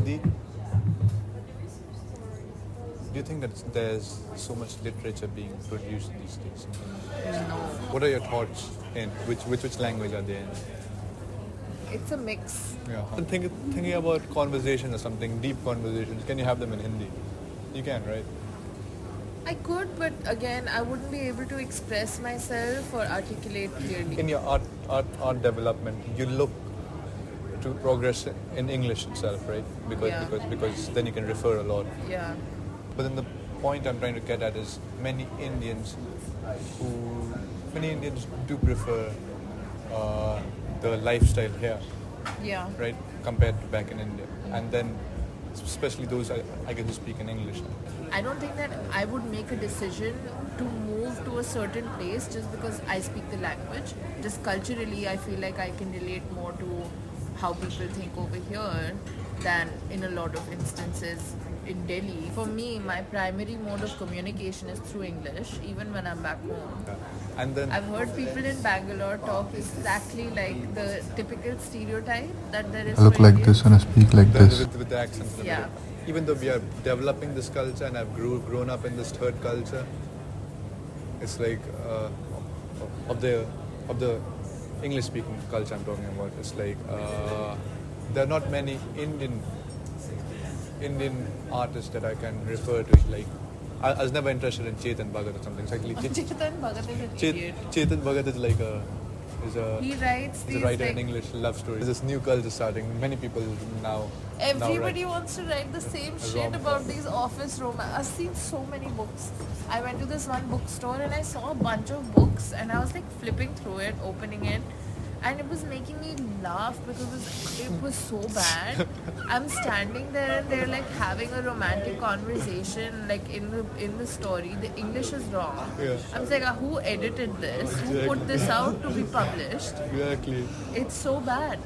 Hindi. Do you think that there's so much literature being produced these days? No. What are your thoughts in which language are they in? It's a mix. Yeah. And thinking about conversations or something, deep conversations, can you have them in Hindi? You can, right? I could, but again, I wouldn't be able to express myself or articulate clearly. In your art development, you look to progress in English itself, right? Because then you can refer a lot. Yeah. But then the point I'm trying to get at is many Indians do prefer the lifestyle here, Yeah. right, compared to back in India, and then especially those I guess who speak in English. I don't think that I would make a decision to move to a certain place just because I speak the language. Just culturally, I feel like I can relate more to how people think over here than in a lot of instances in Delhi. For me, my primary mode of communication is through English, even when I'm back home. And then I've heard people in Bangalore talk exactly like the typical stereotype that there is. I look for like Indians. this and I speak like this. with the accents. and Yeah. everything. Even though we are developing this culture and I've grown up in this third culture, it's like of the English speaking culture I'm talking about. It's like there are not many Indian artists that I can refer to. Like I was never interested in Chetan Bhagat or something. It's actually Chetan Bhagat is an idiot. Chetan Bhagat is like He writes he's these a writer like, in English love stories. There's this new culture starting. Many people now. everybody now wants to write the same A shit rom-com. about these office romance. I've seen so many books. I went to this one bookstore and I saw a bunch of books and I was like flipping through it, opening it, and it was making me laugh because it was so bad. I'm standing there and they're like having a romantic conversation like in the story. The English is wrong. Yeah. I'm like, who edited this? Who put this out to be published? Exactly. It's so bad.